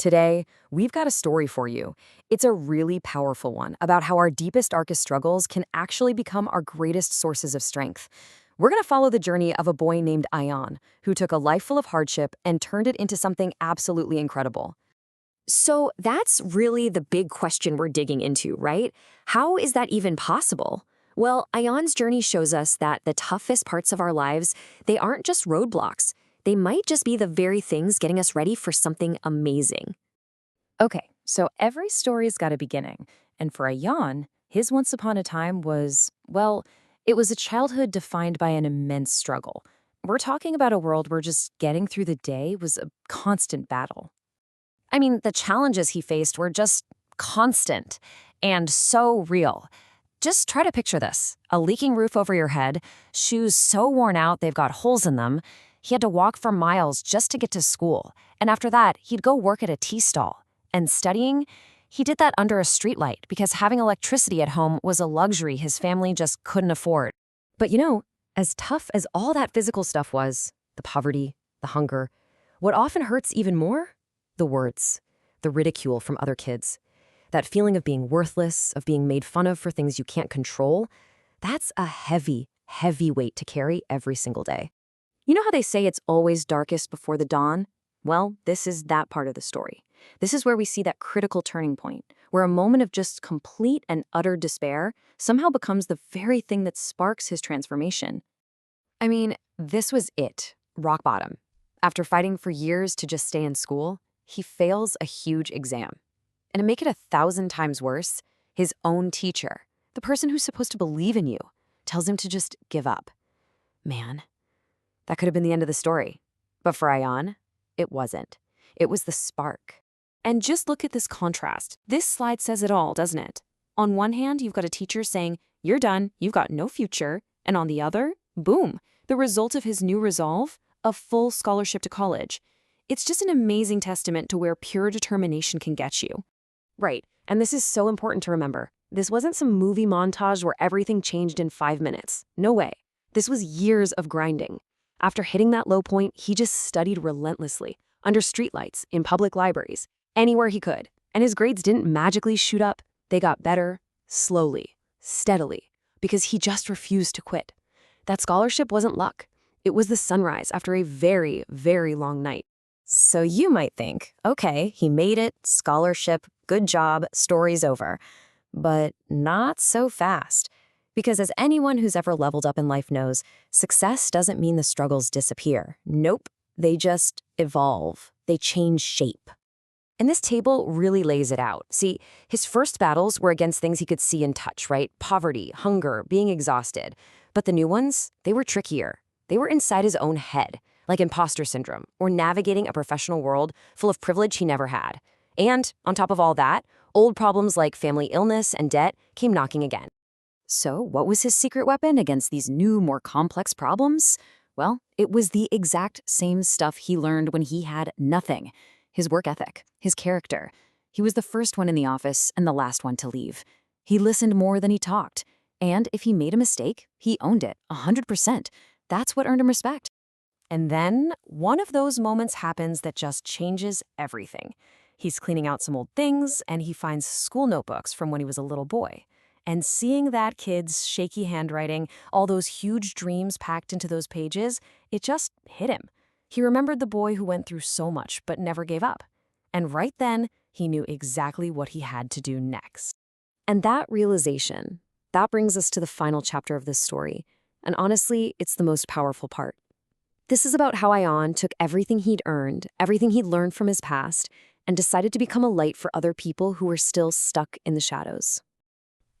Today, we've got a story for you. It's a really powerful one about how our deepest, darkest struggles can actually become our greatest sources of strength. We're going to follow the journey of a boy named Ayan, who took a life full of hardship and turned it into something absolutely incredible. So that's really the big question we're digging into, right? How is that even possible? Well, Ayan's journey shows us that the toughest parts of our lives, they aren't just roadblocks. They might just be the very things getting us ready for something amazing. Okay, so every story's got a beginning, and for Ayan, his once upon a time was, well, it was a childhood defined by an immense struggle. We're talking about a world where just getting through the day was a constant battle. I mean, the challenges he faced were just constant and so real. Just try to picture this: a leaking roof over your head, shoes so worn out they've got holes in them. He had to walk for miles just to get to school. And after that, he'd go work at a tea stall. And studying, he did that under a streetlight because having electricity at home was a luxury his family just couldn't afford. But as tough as all that physical stuff was, the poverty, the hunger, what often hurts even more? The words, the ridicule from other kids. That feeling of being worthless, of being made fun of for things you can't control, that's a heavy, heavy weight to carry every single day. You know how they say it's always darkest before the dawn? Well, this is that part of the story. This is where we see that critical turning point, where a moment of just complete and utter despair somehow becomes the very thing that sparks his transformation. I mean, this was it, rock bottom. After fighting for years to just stay in school, he fails a huge exam. And to make it 1,000 times worse, his own teacher, the person who's supposed to believe in you, tells him to just give up. Man, that could have been the end of the story. But for Ayan, it wasn't. It was the spark. And just look at this contrast. This slide says it all, doesn't it? On one hand, you've got a teacher saying, "You're done, you've got no future." And on the other, boom, the result of his new resolve, a full scholarship to college. It's just an amazing testament to where pure determination can get you. Right, and this is so important to remember. This wasn't some movie montage where everything changed in 5 minutes. No way. This was years of grinding. After hitting that low point, he just studied relentlessly, under streetlights, in public libraries, anywhere he could. And his grades didn't magically shoot up. They got better, slowly, steadily, because he just refused to quit. That scholarship wasn't luck. It was the sunrise after a very, very long night. So you might think, okay, he made it, scholarship, good job, story's over. But not so fast. Because as anyone who's ever leveled up in life knows, success doesn't mean the struggles disappear. Nope, they just evolve. They change shape. And this table really lays it out. See, his first battles were against things he could see and touch, right? Poverty, hunger, being exhausted. But the new ones, they were trickier. They were inside his own head, like imposter syndrome, or navigating a professional world full of privilege he never had. And on top of all that, old problems like family illness and debt came knocking again. So what was his secret weapon against these new, more complex problems? Well, it was the exact same stuff he learned when he had nothing. His work ethic, his character. He was the first one in the office and the last one to leave. He listened more than he talked. And if he made a mistake, he owned it, 100%. That's what earned him respect. And then one of those moments happens that just changes everything. He's cleaning out some old things, and he finds school notebooks from when he was a little boy. And seeing that kid's shaky handwriting, all those huge dreams packed into those pages, it just hit him. He remembered the boy who went through so much but never gave up. And right then, he knew exactly what he had to do next. And that realization, that brings us to the final chapter of this story. And honestly, it's the most powerful part. This is about how Ayan took everything he'd earned, everything he'd learned from his past, and decided to become a light for other people who were still stuck in the shadows.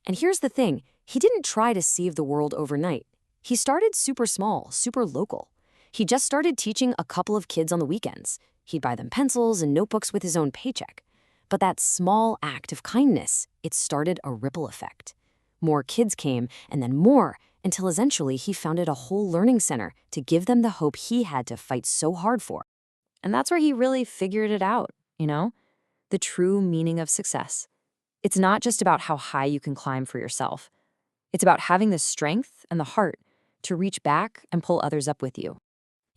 And here's the thing, he didn't try to save the world overnight. He started super small, super local. He just started teaching a couple of kids on the weekends. He'd buy them pencils and notebooks with his own paycheck. But that small act of kindness, it started a ripple effect. More kids came, and then more, until eventually he founded a whole learning center to give them the hope he had to fight so hard for. And that's where he really figured it out, the true meaning of success. It's not just about how high you can climb for yourself. It's about having the strength and the heart to reach back and pull others up with you.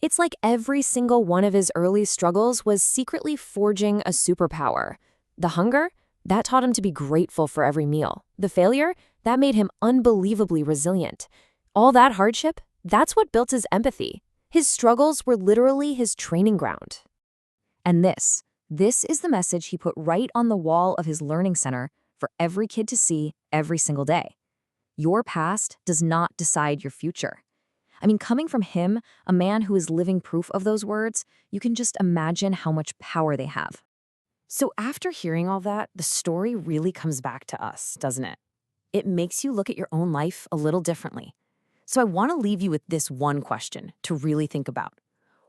It's like every single one of his early struggles was secretly forging a superpower. The hunger? That taught him to be grateful for every meal. The failure? That made him unbelievably resilient. All that hardship? That's what built his empathy. His struggles were literally his training ground. And this is the message he put right on the wall of his learning center for every kid to see every single day. Your past does not decide your future. I mean, coming from him, a man who is living proof of those words, you can just imagine how much power they have. So after hearing all that, the story really comes back to us, doesn't it? It makes you look at your own life a little differently. So I want to leave you with this one question to really think about.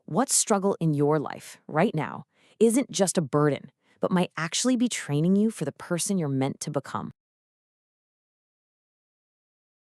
What struggle in your life right now isn't just a burden, but might actually be training you for the person you're meant to become?